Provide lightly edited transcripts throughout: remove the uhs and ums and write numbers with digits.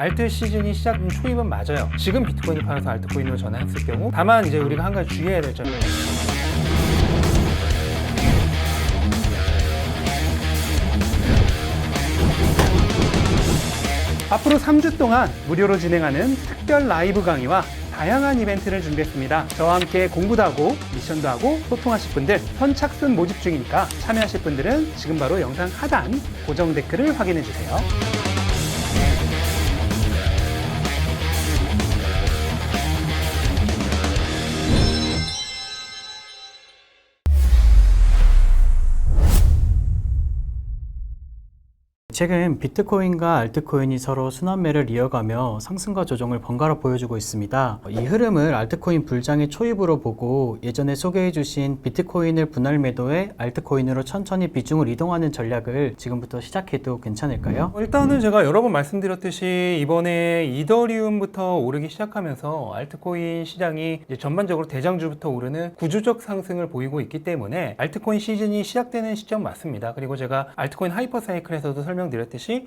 알트 시즌이 시작 초입은 맞아요. 지금 비트코인을 팔아서 알트코인으로 전환했을 경우, 다만 이제 우리가 한 가지 주의해야 될 점이 앞으로 3주 동안 무료로 진행하는 특별 라이브 강의와 다양한 이벤트를 준비했습니다. 저와 함께 공부도 하고 미션도 하고 소통하실 분들 선착순 모집 중이니까 참여하실 분들은 지금 바로 영상 하단 고정 댓글을 확인해 주세요. 최근 비트코인과 알트코인이 서로 순환매를 이어가며 상승과 조정을 번갈아 보여주고 있습니다. 이 흐름을 알트코인 불장의 초입으로 보고 예전에 소개해 주신 비트코인을 분할 매도해 알트코인으로 천천히 비중을 이동하는 전략을 지금부터 시작해도 괜찮을까요? 일단은 제가 여러 번 말씀드렸듯이 이번에 이더리움부터 오르기 시작하면서 알트코인 시장이 이제 전반적으로 대장주부터 오르는 구조적 상승을 보이고 있기 때문에 알트코인 시즌이 시작되는 시점 맞습니다. 그리고 제가 알트코인 하이퍼사이클에서도 설명드렸듯이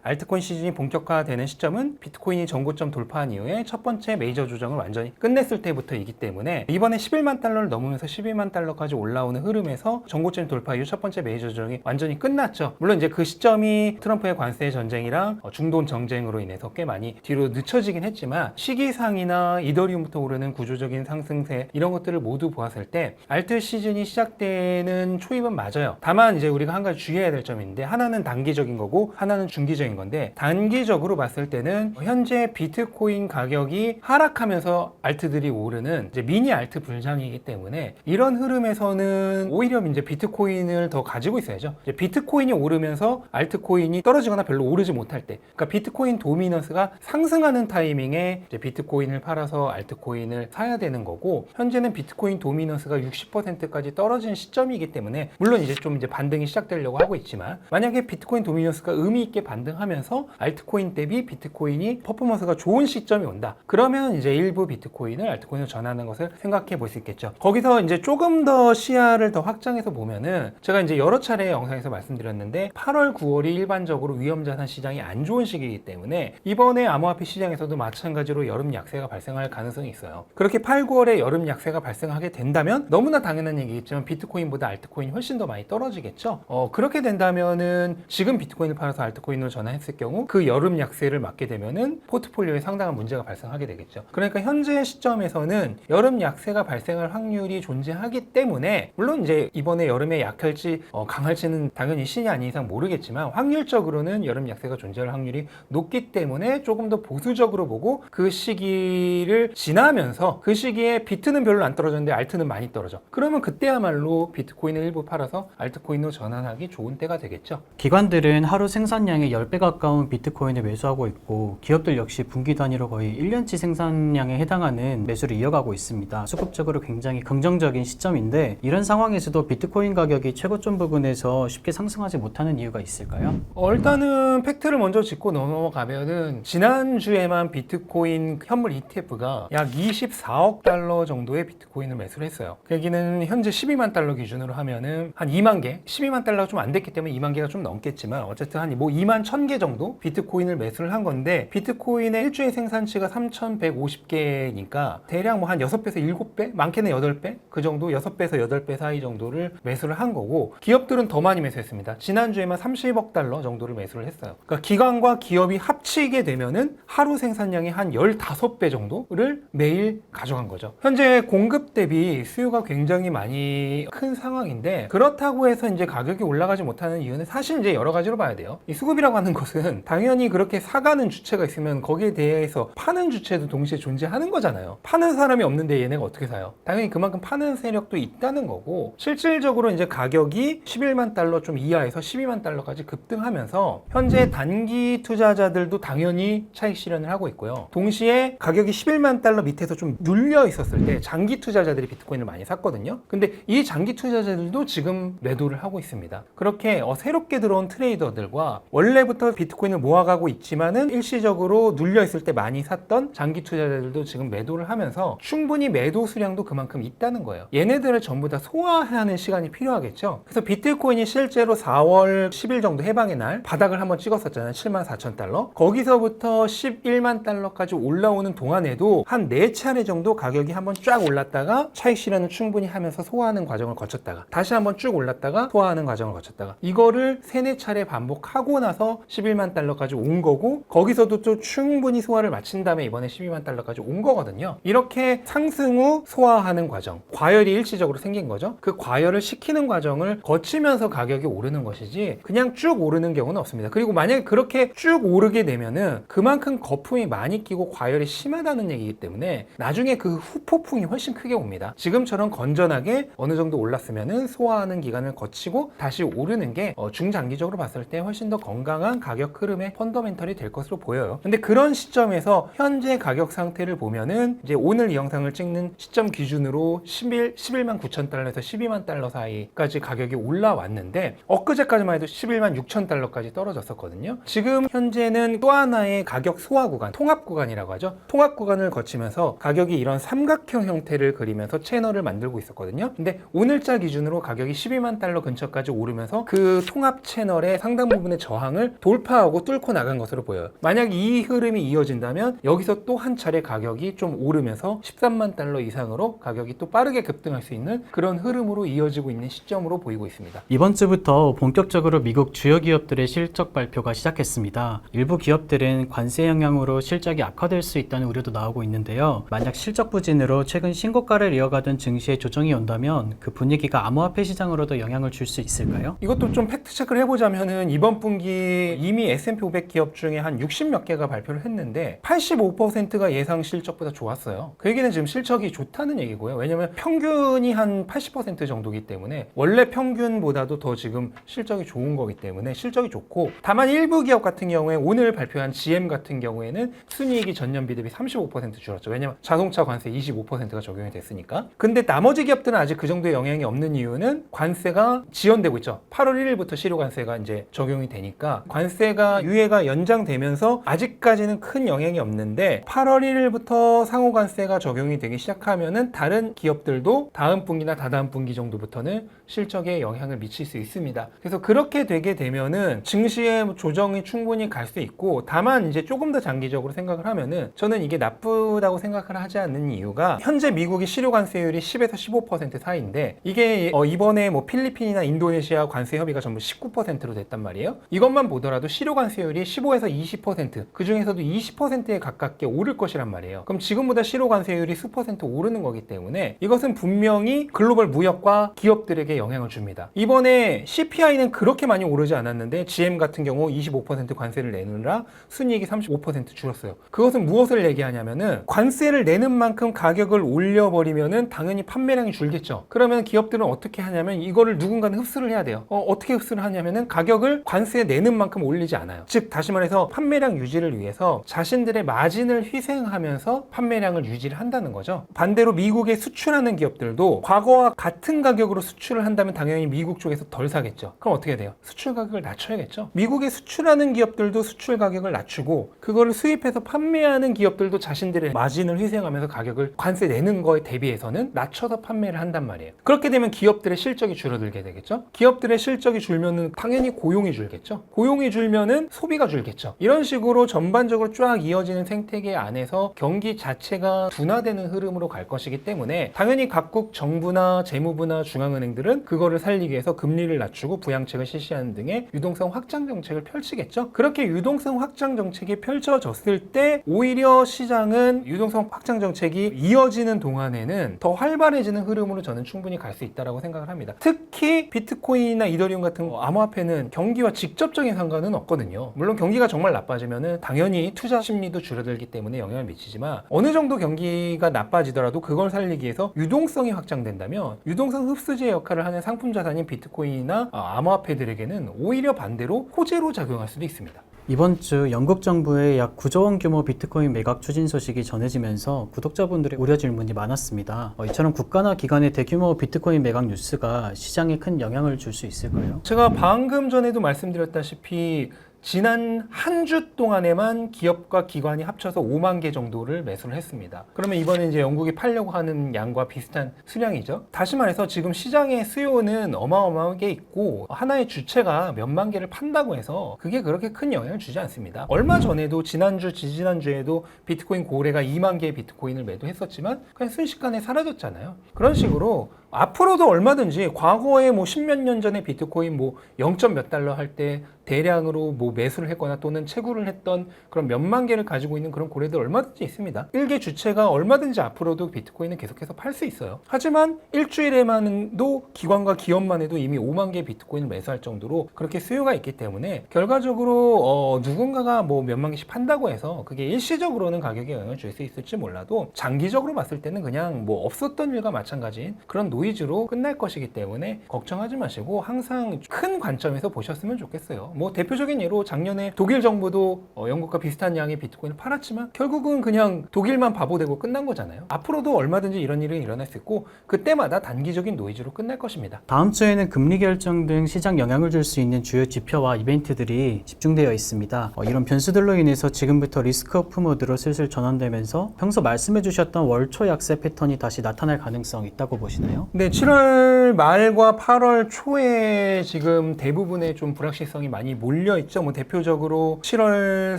알트코인 시즌이 본격화되는 시점은 비트코인이 전고점 돌파한 이후에 첫 번째 메이저 조정을 완전히 끝냈을 때부터이기 때문에 이번에 11만 달러를 넘으면서 12만 달러까지 올라오는 흐름에서 전고점 돌파 이후 첫 번째 메이저 조정이 완전히 끝났죠. 물론 이제 그 시점이 트럼프의 관세 전쟁이랑 중동 정쟁으로 인해서 꽤 많이 뒤로 늦춰지긴 했지만 시기상이나 이더리움부터 오르는 구조적인 상승세 이런 것들을 모두 보았을 때 알트 시즌이 시작되는 초입은 맞아요. 다만 이제 우리가 한 가지 주의해야 될 점이 있는데, 하나는 단기적인 거고 하나는 중기적인 건데, 단기적으로 봤을 때는 현재 비트코인 가격이 하락하면서 알트들이 오르는 이제 미니 알트 불장이기 때문에 이런 흐름에서는 오히려 이제 비트코인을 더 가지고 있어야죠. 이제 비트코인이 오르면서 알트코인이 떨어지거나 별로 오르지 못할 때, 그러니까 비트코인 도미넌스가 상승하는 타이밍에 이제 비트코인을 팔아서 알트코인을 사야 되는 거고, 현재는 비트코인 도미넌스가 60%까지 떨어진 시점이기 때문에 물론 이제 좀 이제 반등이 시작되려고 하고 있지만, 만약에 비트코인 도미넌스가 의미 있게 반등하면서 알트코인 대비 비트코인이 퍼포먼스가 좋은 시점이 온다. 그러면 이제 일부 비트코인을 알트코인으로 전하는 것을 생각해 볼 수 있겠죠. 거기서 이제 조금 더 시야를 더 확장해서 보면은, 제가 이제 여러 차례 영상에서 말씀드렸는데 8월, 9월이 일반적으로 위험자산 시장이 안 좋은 시기이기 때문에 이번에 암호화폐 시장에서도 마찬가지로 여름 약세가 발생할 가능성이 있어요. 그렇게 8, 9월에 여름 약세가 발생하게 된다면 너무나 당연한 얘기겠지만 비트코인보다 알트코인이 훨씬 더 많이 떨어지겠죠. 그렇게 된다면은 지금 비트코인을 팔아서 알트코인으로 전환했을 경우 그 여름 약세를 맞게 되면은 포트폴리오에 상당한 문제가 발생하게 되겠죠. 그러니까 현재 시점에서는 여름 약세가 발생할 확률이 존재하기 때문에, 물론 이제 이번에 여름에 약할지 강할지는 당연히 신이 아닌 이상 모르겠지만 확률적으로는 여름 약세가 존재할 확률이 높기 때문에 조금 더 보수적으로 보고 그 시기를 지나면서, 그 시기에 비트는 별로 안 떨어졌는데 알트는 많이 떨어져. 그러면 그때야말로 비트코인을 일부 팔아서 알트코인으로 전환하기 좋은 때가 되겠죠. 기관들은 하루 생산량의 10배 가까운 비트코인을 매수하고 있고, 기업들 역시 분기 단위로 거의 1년치 생산량에 해당하는 매수를 이어가고 있습니다. 수급적으로 굉장히 긍정적인 시점인데, 이런 상황에서도 비트코인 가격이 최고점 부근에서 쉽게 상승하지 못하는 이유가 있을까요? 일단은 팩트를 먼저 짚고 넘어가면은 지난주에만 비트코인 현물 ETF가 약 24억 달러 정도의 비트코인을 매수를 했어요. 그 얘기는 현재 12만 달러 기준으로 하면은 한 2만 개, 12만 달러가 좀 안 됐기 때문에 2만 개가 좀 넘겠지만 어쨌든 한 2만 1000개 정도 비트코인을 매수를 한 건데, 비트코인의 일주일 생산치가 3150개니까 대략 뭐 한 6배에서 7배? 많게는 8배? 그 정도, 6배에서 8배 사이 정도를 매수를 한 거고, 기업들은 더 많이 매수했습니다. 지난주에만 30억 달러 정도를 매수를 했어요. 그러니까 기관과 기업이 합치게 되면은 하루 생산량이 한 15배 정도를 매일 가져간 거죠. 현재 공급 대비 수요가 굉장히 많이 큰 상황인데, 그렇다고 해서 이제 가격이 올라가지 못하는 이유는 사실 이제 여러 가지로 봐야 돼요. 이 수급이라고 하는 것은 당연히 그렇게 사가는 주체가 있으면 거기에 대해서 파는 주체도 동시에 존재하는 거잖아요. 파는 사람이 없는데 얘네가 어떻게 사요? 당연히 그만큼 파는 세력도 있다는 거고, 실질적으로 이제 가격이 11만 달러 좀 이하에서 12만 달러까지 급등하면서 현재 단기 투자자들도 당연히 차익 실현을 하고 있고요. 동시에 가격이 11만 달러 밑에서 좀 눌려 있었을 때 장기 투자자들이 비트코인을 많이 샀거든요. 근데 이 장기 투자자들도 지금 매도를 하고 있습니다. 그렇게 새롭게 들어온 트레이더들과 투자자와 원래부터 비트코인을 모아가고 있지만은 일시적으로 눌려 있을 때 많이 샀던 장기 투자자들도 지금 매도를 하면서 충분히 매도 수량도 그만큼 있다는 거예요. 얘네들을 전부 다 소화하는 시간이 필요하겠죠. 그래서 비트코인이 실제로 4월 10일 정도 해방의 날 바닥을 한번 찍었었잖아요. 74,000달러. 거기서부터 11만 달러까지 올라오는 동안에도 한 4차례 정도 가격이 한번 쫙 올랐다가 차익 실현을 충분히 하면서 소화하는 과정을 거쳤다가 다시 한번 쭉 올랐다가 소화하는 과정을 거쳤다가 이거를 3-4차례 반복하고 나서 11만 달러까지 온 거고 거기서도 또 충분히 소화를 마친 다음에 이번에 12만 달러까지 온 거거든요. 이렇게 상승 후 소화하는 과정, 과열이 일시적으로 생긴 거죠. 그 과열을 시키는 과정을 거치면서 가격이 오르는 것이지 그냥 쭉 오르는 경우는 없습니다. 그리고 만약에 그렇게 쭉 오르게 되면은 그만큼 거품이 많이 끼고 과열이 심하다는 얘기이기 때문에 나중에 그 후폭풍이 훨씬 크게 옵니다. 지금처럼 건전하게 어느 정도 올랐으면은 소화하는 기간을 거치고 다시 오르는 게 중장기적으로 봤을 때 훨씬 더 건강한 가격 흐름의 펀더멘털이 될 것으로 보여요. 근데 그런 시점에서 현재 가격 상태를 보면은 이제 오늘 이 영상을 찍는 시점 기준으로 11만 9천 달러에서 12만 달러 사이까지 가격이 올라왔는데 엊그제까지만 해도 11만 6천 달러까지 떨어졌었거든요. 지금 현재는 또 하나의 가격 소화 구간, 통합 구간이라고 하죠. 통합 구간을 거치면서 가격이 이런 삼각형 형태를 그리면서 채널을 만들고 있었거든요. 근데 오늘자 기준으로 가격이 12만 달러 근처까지 오르면서 그 통합 채널의 상당 부분의 저항을 돌파하고 뚫고 나간 것으로 보여요. 만약 이 흐름이 이어진다면 여기서 또 한 차례 가격이 좀 오르면서 13만 달러 이상으로 가격이 또 빠르게 급등할 수 있는 그런 흐름으로 이어지고 있는 시점으로 보이고 있습니다. 이번 주부터 본격적으로 미국 주요 기업들의 실적 발표가 시작했습니다. 일부 기업들은 관세 영향으로 실적이 악화될 수 있다는 우려도 나오고 있는데요. 만약 실적 부진으로 최근 신고가를 이어가던 증시에 조정이 온다면 그 분위기가 암호화폐 시장으로도 영향을 줄 수 있을까요? 이것도 좀 팩트 체크를 해보자면은 이번 분기 이미 S&P 500 기업 중에 한 60몇 개가 발표를 했는데 85%가 예상 실적보다 좋았어요. 그 얘기는 지금 실적이 좋다는 얘기고요. 왜냐면 평균이 한 80% 정도이기 때문에 원래 평균보다도 더 지금 실적이 좋은 거기 때문에 실적이 좋고 다만 일부 기업 같은 경우에 오늘 발표한 GM 같은 경우에는 순이익이 전년비 대비 35% 줄었죠. 왜냐면 자동차 관세 25%가 적용이 됐으니까. 근데 나머지 기업들은 아직 그 정도의 영향이 없는 이유는 관세가 지연되고 있죠. 8월 1일부터 실효 관세가 이제 적용이 되니까 관세가 유예가 연장되면서 아직까지는 큰 영향이 없는데 8월 1일부터 상호 관세가 적용이 되기 시작하면은 다른 기업들도 다음 분기나 다다음 분기 정도부터는 실적에 영향을 미칠 수 있습니다. 그래서 그렇게 되게 되면은 증시의 조정이 충분히 갈 수 있고 다만 이제 조금 더 장기적으로 생각을 하면은 저는 이게 나쁘다고 생각을 하지 않는 이유가 현재 미국의 실효 관세율이 10에서 15% 사이인데 이게 이번에 뭐 필리핀이나 인도네시아 관세 협의가 전부 19%로 됐단 말이에요. 이것만 보더라도 실효 관세율이 15에서 20%, 그 중에서도 20%에 가깝게 오를 것이란 말이에요. 그럼 지금보다 실효 관세율이 수퍼센트 오르는 거기 때문에 이것은 분명히 글로벌 무역과 기업들에게 영향을 줍니다. 이번에 CPI는 그렇게 많이 오르지 않았는데 GM 같은 경우 25% 관세를 내느라 순이익이 35% 줄었어요. 그것은 무엇을 얘기하냐면은 관세를 내는 만큼 가격을 올려버리면은 당연히 판매량이 줄겠죠. 그러면 기업들은 어떻게 하냐면 이거를 누군가는 흡수를 해야 돼요. 어떻게 흡수를 하냐면은 가격을 관세 내는 만큼 올리지 않아요. 즉 다시 말해서 판매량 유지를 위해서 자신들의 마진을 희생하면서 판매량을 유지를 한다는 거죠. 반대로 미국에 수출하는 기업들도 과거와 같은 가격으로 수출을 한다면 당연히 미국 쪽에서 덜 사겠죠. 그럼 어떻게 돼요? 수출 가격을 낮춰야겠죠. 미국에 수출하는 기업들도 수출 가격을 낮추고 그거를 수입해서 판매하는 기업들도 자신들의 마진을 희생하면서 가격을 관세 내는 거에 대비해서는 낮춰서 판매를 한단 말이에요. 그렇게 되면 기업들의 실적이 줄어들게 되겠죠. 기업들의 실적이 줄면은 당연히 고용이 줄겠죠. 고용이 줄면은 소비가 줄겠죠. 이런 식으로 전반적으로 쫙 이어지는 생태계 안에서 경기 자체가 둔화되는 흐름으로 갈 것이기 때문에 당연히 각국 정부나 재무부나 중앙은행들은 그거를 살리기 위해서 금리를 낮추고 부양책을 실시하는 등의 유동성 확장 정책을 펼치겠죠. 그렇게 유동성 확장 정책이 펼쳐졌을 때 오히려 시장은 유동성 확장 정책이 이어지는 동안에는 더 활발해지는 흐름으로 저는 충분히 갈 수 있다고 생각을 합니다. 특히 비트코인이나 이더리움 같은 암호화폐는 경기와 직접적인 상관은 없거든요. 물론 경기가 정말 나빠지면은 당연히 투자 심리도 줄어들기 때문에 영향을 미치지만 어느 정도 경기가 나빠지더라도 그걸 살리기 위해서 유동성이 확장된다면 유동성 흡수제 역할을 하는 상품 자산인 비트코인이나 암호화폐들에게는 오히려 반대로 호재로 작용할 수도 있습니다. 이번 주 영국 정부의 약 9조 원 규모 비트코인 매각 추진 소식이 전해지면서 구독자분들의 우려 질문이 많았습니다. 이처럼 국가나 기관의 대규모 비트코인 매각 뉴스가 시장에 큰 영향을 줄 수 있을까요? 제가 방금 전에도 말씀드렸다시피 지난 한 주 동안에만 기업과 기관이 합쳐서 5만 개 정도를 매수를 했습니다. 그러면 이번에 이제 영국이 팔려고 하는 양과 비슷한 수량이죠. 다시 말해서 지금 시장의 수요는 어마어마하게 있고 하나의 주체가 몇만 개를 판다고 해서 그게 그렇게 큰 영향을 주지 않습니다. 얼마 전에도 지난주, 지지난주에도 비트코인 고래가 2만 개의 비트코인을 매도했었지만 그냥 순식간에 사라졌잖아요. 그런 식으로 앞으로도 얼마든지 과거에 뭐 10몇 년 전에 비트코인 뭐 0점 몇 달러 할 때 대량으로 뭐 매수를 했거나 또는 채굴을 했던 그런 몇만 개를 가지고 있는 그런 고래들 얼마든지 있습니다. 일개 주체가 얼마든지 앞으로도 비트코인을 계속해서 팔 수 있어요. 하지만 일주일에만도 기관과 기업만 해도 이미 5만 개 비트코인을 매수할 정도로 그렇게 수요가 있기 때문에 결과적으로 누군가가 뭐 몇만 개씩 판다고 해서 그게 일시적으로는 가격에 영향을 줄 수 있을지 몰라도 장기적으로 봤을 때는 그냥 뭐 없었던 일과 마찬가지인 그런 노이즈로 끝날 것이기 때문에 걱정하지 마시고 항상 큰 관점에서 보셨으면 좋겠어요. 뭐 대표적인 예로 작년에 독일 정부도 영국과 비슷한 양의 비트코인을 팔았지만 결국은 그냥 독일만 바보 되고 끝난 거잖아요. 앞으로도 얼마든지 이런 일은 일어날 수 있고 그때마다 단기적인 노이즈로 끝날 것입니다. 다음 주에는 금리 결정 등 시장 영향을 줄 수 있는 주요 지표와 이벤트들이 집중되어 있습니다. 이런 변수들로 인해서 지금부터 리스크 오프 모드로 슬슬 전환되면서 평소 말씀해 주셨던 월초 약세 패턴이 다시 나타날 가능성이 있다고 보시나요? 네, 7월 말과 8월 초에 지금 대부분의 좀 불확실성이 많이 몰려 있죠. 뭐 대표적으로 7월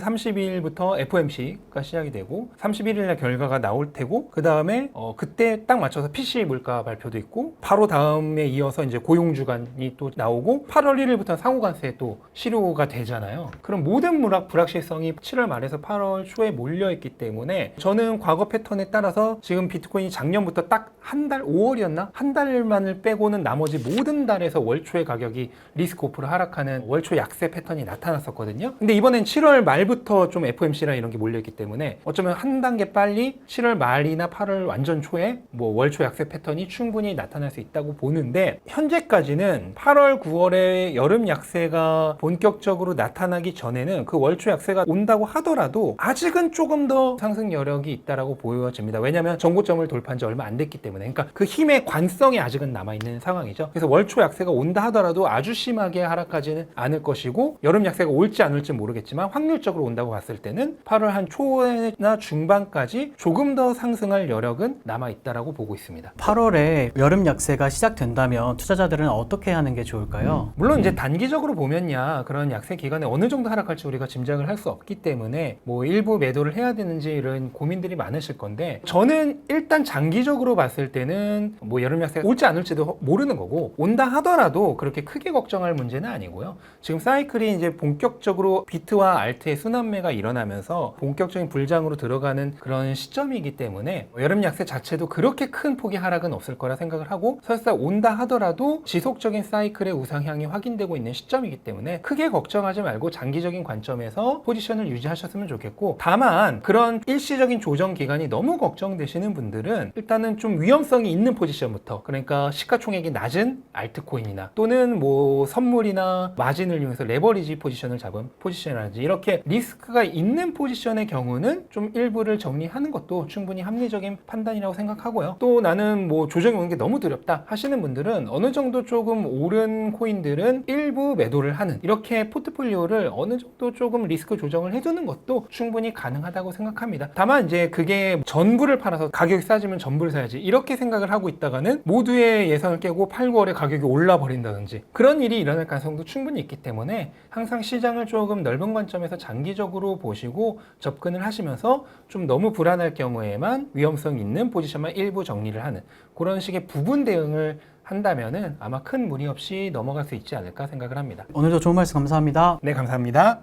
30일부터 FOMC가 시작이 되고 31일 날 결과가 나올 테고 그 다음에 그때 딱 맞춰서 PC 물가 발표도 있고 바로 다음에 이어서 이제 고용 주간이 또 나오고 8월 1일부터 상호관세 또 실효가 되잖아요. 그럼 모든 불확실성이 7월 말에서 8월 초에 몰려 있기 때문에 저는 과거 패턴에 따라서 지금 비트코인이 작년부터 딱 한 달 5월이었나? 한 달만을 빼고는 나머지 모든 달에서 월초의 가격이 리스크 오프로 하락하는 월초 약세 패턴이 나타났었거든요. 근데 이번엔 7월 말부터 좀 FOMC랑 이런 게 몰려있기 때문에 어쩌면 한 단계 빨리 7월 말이나 8월 완전 초에 뭐 월초 약세 패턴이 충분히 나타날 수 있다고 보는데 현재까지는 8월 9월에 여름 약세가 본격적으로 나타나기 전에는 그 월초 약세가 온다고 하더라도 아직은 조금 더 상승 여력이 있다라고 보여집니다. 왜냐하면 정고점을 돌파한 지 얼마 안 됐기 때문에 그러니까 그 힘의 관성이 아직은 남아있는 상황이죠. 그래서 월초 약세가 온다 하더라도 아주 심하게 하락하지는 않을 것이고 여름 약세가 올지 안 올지 모르겠지만 확률적으로 온다고 봤을 때는 8월 한 초나 중반까지 조금 더 상승할 여력은 남아있다라고 보고 있습니다. 8월에 여름 약세가 시작된다면 투자자들은 어떻게 하는 게 좋을까요? 물론 이제 단기적으로 보면야 그런 약세 기간에 어느 정도 하락할지 우리가 짐작을 할 수 없기 때문에 뭐 일부 매도를 해야 되는지 이런 고민들이 많으실 건데 저는 일단 장기적으로 봤을 때는 뭐 여름 약세가 올지 안 올지도 모르는 거고 온다 하더라도 그렇게 크게 걱정할 문제는 아니고요. 지금 사이클이 이제 본격적으로 비트와 알트의 순환매가 일어나면서 본격적인 불장으로 들어가는 그런 시점이기 때문에 여름 약세 자체도 그렇게 큰 폭의 하락은 없을 거라 생각을 하고 설사 온다 하더라도 지속적인 사이클의 우상향이 확인되고 있는 시점이기 때문에 크게 걱정하지 말고 장기적인 관점에서 포지션을 유지하셨으면 좋겠고 다만 그런 일시적인 조정 기간이 너무 걱정되시는 분들은 일단은 좀 위험성이 있는 포지션부터 그러니까 시가총액이 낮은 알트코인이나 또는 뭐 선물이나 마진을 이용해서 레버리지 포지션을 잡은 포지션이라든지 이렇게 리스크가 있는 포지션의 경우는 좀 일부를 정리하는 것도 충분히 합리적인 판단이라고 생각하고요. 또 나는 뭐 조정이 오는 게 너무 두렵다 하시는 분들은 어느 정도 조금 오른 코인들은 일부 매도를 하는 이렇게 포트폴리오를 어느 정도 조금 리스크 조정을 해두는 것도 충분히 가능하다고 생각합니다. 다만 이제 그게 전부를 팔아서 가격이 싸지면 전부를 사야지 이렇게 생각을 하고 있다가는 모두의 예상을 깨고 8, 9월에 가격이 올라 버린다든지 그런 일이 일어날 가능성도 충분히 있기 때문에 항상 시장을 조금 넓은 관점에서 장기적으로 보시고 접근을 하시면서 좀 너무 불안할 경우에만 위험성 있는 포지션만 일부 정리를 하는 그런 식의 부분 대응을 한다면은 아마 큰 무리 없이 넘어갈 수 있지 않을까 생각을 합니다. 오늘도 좋은 말씀 감사합니다. 네, 감사합니다.